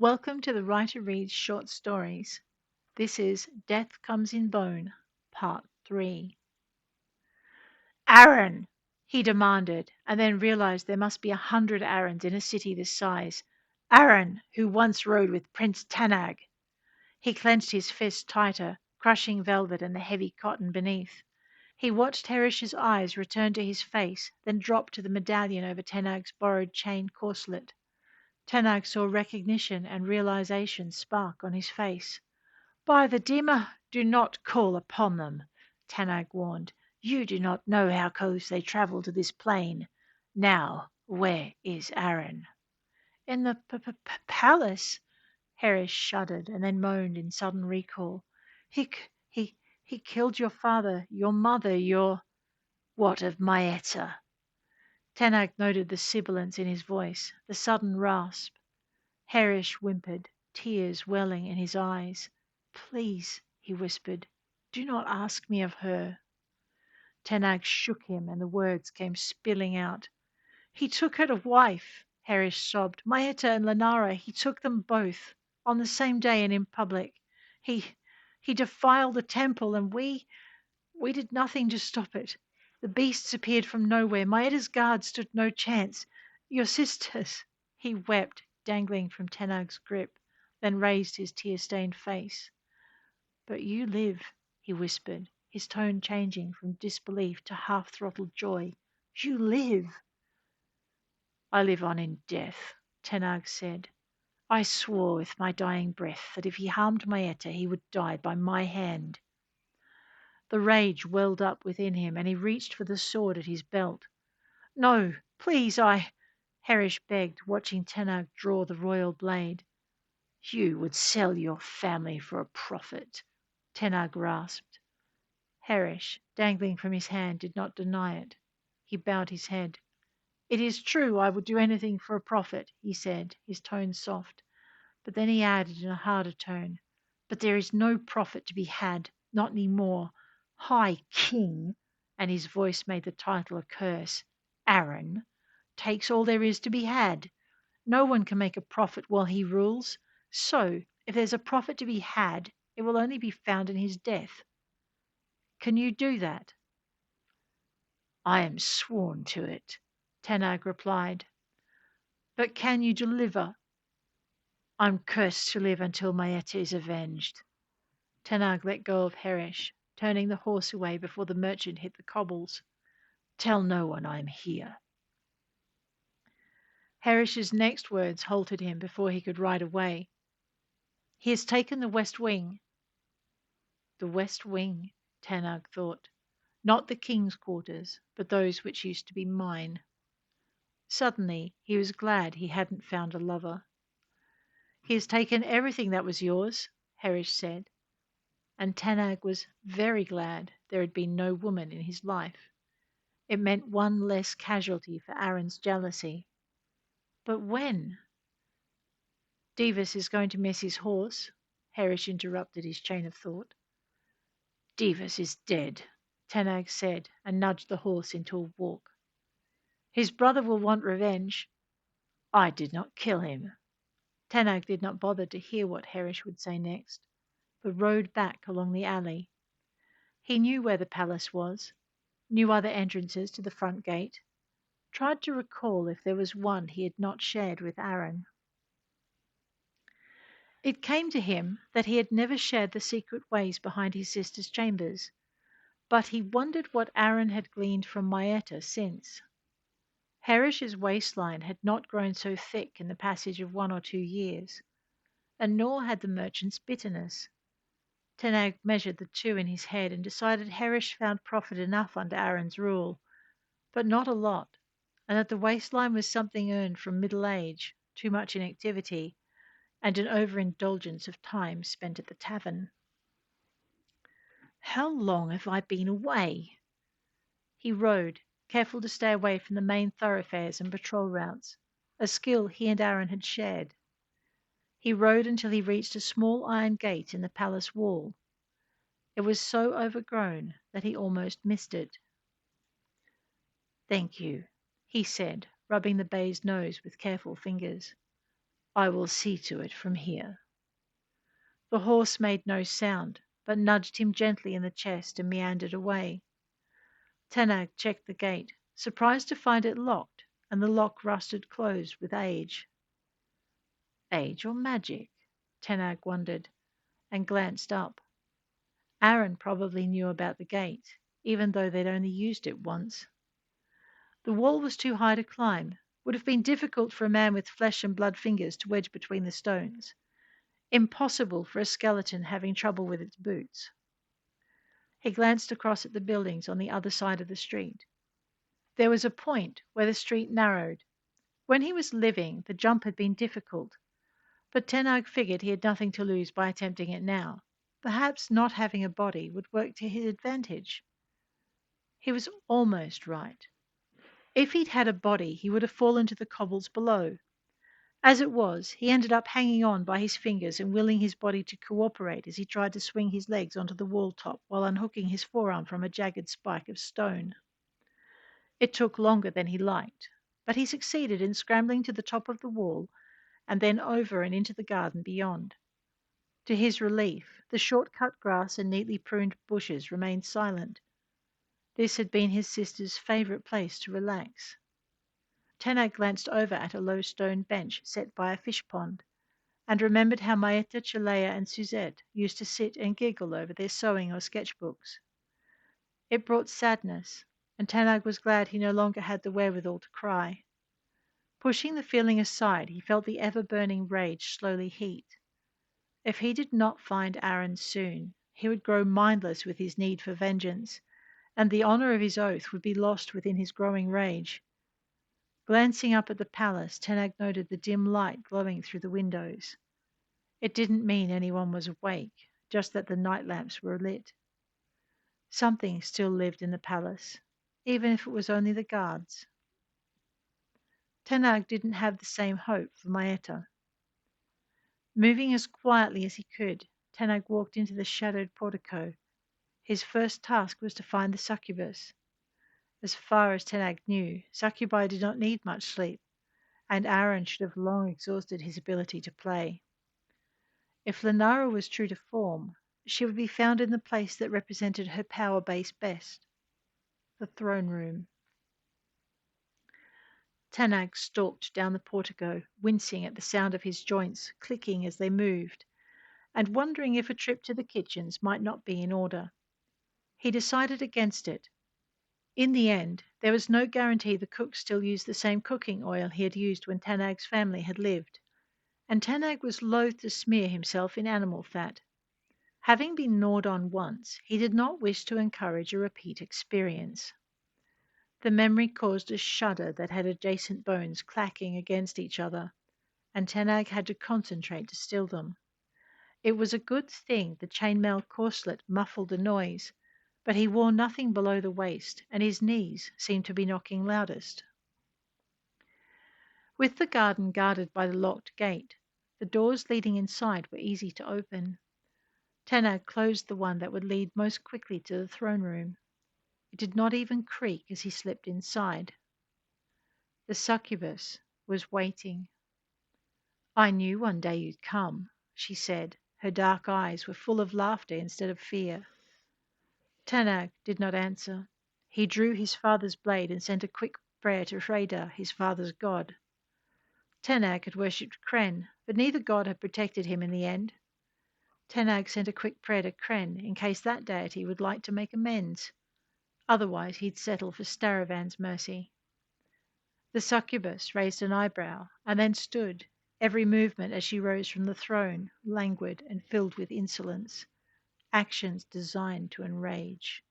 Welcome to the Writer Reads Short Stories. This is Death Comes in Bone, Part 3. Arrin! He demanded, and then realized there must be 100 Arrins in a city this size. Arrin, who once rode with Prince Tanag. He clenched his fist tighter, crushing velvet and the heavy cotton beneath. He watched Herish's eyes return to his face, then drop to the medallion over Tanag's borrowed chain corselet. Tanag saw recognition and realization spark on his face. By the Dima, do not call upon them, Tanag warned. You do not know how close they travel to this plane. Now, where is Arrin? In the palace, Herish shuddered and then moaned in sudden recall. He killed your father, your mother, your... What of Maeta? Tanag noted the sibilance in his voice, the sudden rasp. Herish whimpered, tears welling in his eyes. Please, he whispered, do not ask me of her. Tanag shook him and the words came spilling out. He took her to wife, Herish sobbed. Maeta and Lenara, he took them both, on the same day and in public. He defiled the temple and we did nothing to stop it. The beasts appeared from nowhere. Maeta's guards stood no chance. Your sisters, he wept, dangling from Tanag's grip, then raised his tear-stained face. But you live, he whispered, his tone changing from disbelief to half-throttled joy. You live. I live on in death, Tanag said. I swore with my dying breath that if he harmed Maeta, he would die by my hand. The rage welled up within him, and he reached for the sword at his belt. No, please, Herish begged, watching Tanag draw the royal blade. You would sell your family for a profit, Tanag rasped. Herish, dangling from his hand, did not deny it. He bowed his head. It is true I would do anything for a profit, he said, his tone soft. But then he added in a harder tone, but there is no profit to be had, not any more. High King, and his voice made the title a curse, Arrin, takes all there is to be had. No one can make a profit while he rules. So, if there's a profit to be had, it will only be found in his death. Can you do that? I am sworn to it, Tanag replied. But can you deliver? I'm cursed to live until Maeta is avenged. Tanag let go of Herish, turning the horse away before the merchant hit the cobbles. Tell no one I am here. Herish's next words halted him before he could ride away. He has taken the West Wing. The West Wing, Tanag thought. Not the king's quarters, but those which used to be mine. Suddenly he was glad he hadn't found a lover. He has taken everything that was yours, Herish said, and Tanag was very glad there had been no woman in his life. It meant one less casualty for Arrin's jealousy. But when? Divus is going to miss his horse, Herish interrupted his chain of thought. Divus is dead, Tanag said, and nudged the horse into a walk. His brother will want revenge. I did not kill him. Tanag did not bother to hear what Herish would say next, but rode back along the alley. He knew where the palace was, knew other entrances to the front gate, tried to recall if there was one he had not shared with Arrin. It came to him that he had never shared the secret ways behind his sister's chambers, but he wondered what Arrin had gleaned from Maeta since. Herish's waistline had not grown so thick in the passage of 1 or 2 years, and nor had the merchant's bitterness. Tanag measured the two in his head and decided Herish found profit enough under Arrin's rule, but not a lot, and that the waistline was something earned from middle age, too much inactivity, and an overindulgence of time spent at the tavern. How long have I been away? He rode, careful to stay away from the main thoroughfares and patrol routes, a skill he and Arrin had shared. He rode until he reached a small iron gate in the palace wall. It was so overgrown that he almost missed it. Thank you, he said, rubbing the bay's nose with careful fingers. I will see to it from here." The horse made no sound, but nudged him gently in the chest and meandered away. Tanag checked the gate, surprised to find it locked, and the lock rusted closed with age. Age or magic? Tanag wondered, and glanced up. Arrin probably knew about the gate, even though they'd only used it once. The wall was too high to climb, would have been difficult for a man with flesh and blood fingers to wedge between the stones, impossible for a skeleton having trouble with its boots. He glanced across at the buildings on the other side of the street. There was a point where the street narrowed. When he was living, the jump had been difficult, but Tanag figured he had nothing to lose by attempting it now. Perhaps not having a body would work to his advantage. He was almost right. If he'd had a body, he would have fallen to the cobbles below. As it was, he ended up hanging on by his fingers and willing his body to cooperate as he tried to swing his legs onto the wall top while unhooking his forearm from a jagged spike of stone. It took longer than he liked, but he succeeded in scrambling to the top of the wall and then over and into the garden beyond. To his relief, the short-cut grass and neatly pruned bushes remained silent. This had been his sister's favourite place to relax. Tanag glanced over at a low stone bench set by a fish pond, and remembered how Maeta, Chalea, and Suzette used to sit and giggle over their sewing or sketchbooks. It brought sadness, and Tanag was glad he no longer had the wherewithal to cry. Pushing the feeling aside, he felt the ever-burning rage slowly heat. If he did not find Arrin soon, he would grow mindless with his need for vengeance, and the honour of his oath would be lost within his growing rage. Glancing up at the palace, Tanag noted the dim light glowing through the windows. It didn't mean anyone was awake, just that the night lamps were lit. Something still lived in the palace, even if it was only the guards. Tanag didn't have the same hope for Maeta. Moving as quietly as he could, Tanag walked into the shadowed portico. His first task was to find the succubus. As far as Tanag knew, succubi did not need much sleep, and Arrin should have long exhausted his ability to play. If Lenara was true to form, she would be found in the place that represented her power base best, the throne room. Tanag stalked down the portico, wincing at the sound of his joints clicking as they moved, and wondering if a trip to the kitchens might not be in order. He decided against it. In the end, there was no guarantee the cooks still used the same cooking oil he had used when Tanag's family had lived, and Tanag was loath to smear himself in animal fat. Having been gnawed on once, he did not wish to encourage a repeat experience. The memory caused a shudder that had adjacent bones clacking against each other, and Tanag had to concentrate to still them. It was a good thing the chainmail corselet muffled the noise, but he wore nothing below the waist, and his knees seemed to be knocking loudest. With the garden guarded by the locked gate, the doors leading inside were easy to open. Tanag closed the one that would lead most quickly to the throne room. It did not even creak as he slipped inside. The succubus was waiting. "I knew one day you'd come," she said. Her dark eyes were full of laughter instead of fear. Tanag did not answer. He drew his father's blade and sent a quick prayer to Freda, his father's god. Tanag had worshipped Kren, but neither god had protected him in the end. Tanag sent a quick prayer to Kren in case that deity would like to make amends. Otherwise he'd settle for Staravan's mercy. The succubus raised an eyebrow and then stood, every movement as she rose from the throne, languid and filled with insolence, actions designed to enrage.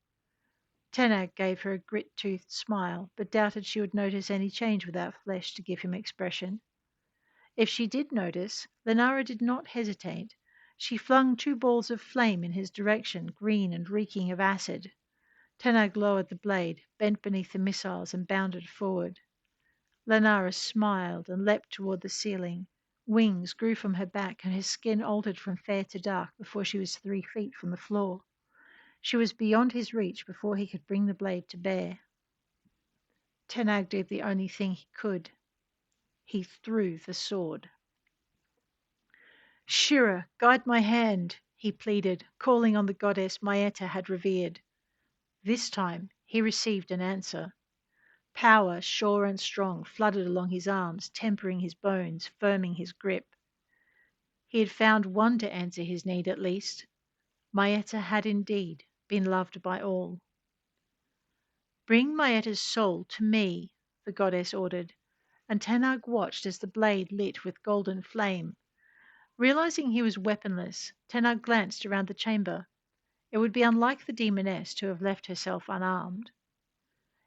Tanag gave her a grit-toothed smile, but doubted she would notice any change without flesh to give him expression. If she did notice, Lenara did not hesitate. She flung 2 balls of flame in his direction, green and reeking of acid. Tanag lowered the blade, bent beneath the missiles, and bounded forward. Lenara smiled and leapt toward the ceiling. Wings grew from her back, and her skin altered from fair to dark before she was 3 feet from the floor. She was beyond his reach before he could bring the blade to bear. Tanag did the only thing he could. He threw the sword. Shira, guide my hand, he pleaded, calling on the goddess Maeta had revered. This time he received an answer. Power, sure and strong, flooded along his arms, tempering his bones, firming his grip. He had found one to answer his need at least. Maeta had indeed been loved by all. Bring Maeta's soul to me, the goddess ordered, and Tanag watched as the blade lit with golden flame. Realizing he was weaponless, Tanag glanced around the chamber. It would be unlike the demoness to have left herself unarmed.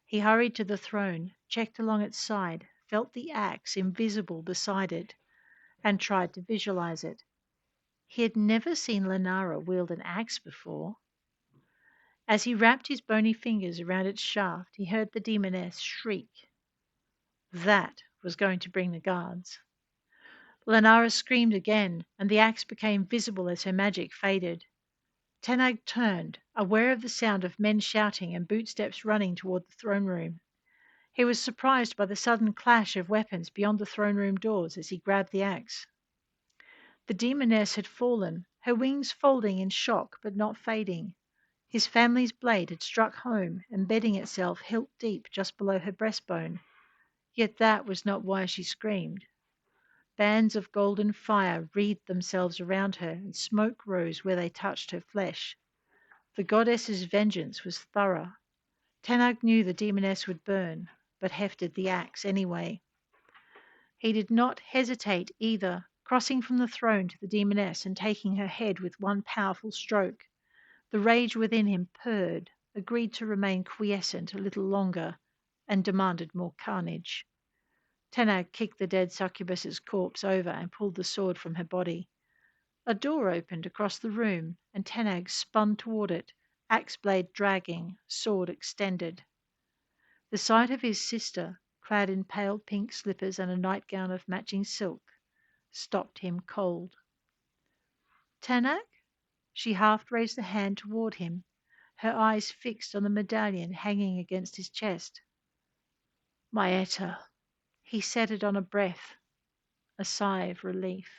He hurried to the throne, checked along its side, felt the axe invisible beside it, and tried to visualize it. He had never seen Lenara wield an axe before. As he wrapped his bony fingers around its shaft, he heard the demoness shriek. That was going to bring the guards. Lenara screamed again, and the axe became visible as her magic faded. Tanag turned, aware of the sound of men shouting and bootsteps running toward the throne room. He was surprised by the sudden clash of weapons beyond the throne room doors as he grabbed the axe. The demoness had fallen, her wings folding in shock but not fading. His family's blade had struck home, embedding itself hilt deep just below her breastbone. Yet that was not why she screamed. Bands of golden fire wreathed themselves around her, and smoke rose where they touched her flesh. The goddess's vengeance was thorough. Tanag knew the demoness would burn, but hefted the axe anyway. He did not hesitate either, crossing from the throne to the demoness and taking her head with one powerful stroke. The rage within him purred, agreed to remain quiescent a little longer, and demanded more carnage. Tanag kicked the dead succubus's corpse over and pulled the sword from her body. A door opened across the room, and Tanag spun toward it, axe blade dragging, sword extended. The sight of his sister, clad in pale pink slippers and a nightgown of matching silk, stopped him cold. Tanag? She half raised a hand toward him, her eyes fixed on the medallion hanging against his chest. Maeta. He set it on a breath, a sigh of relief.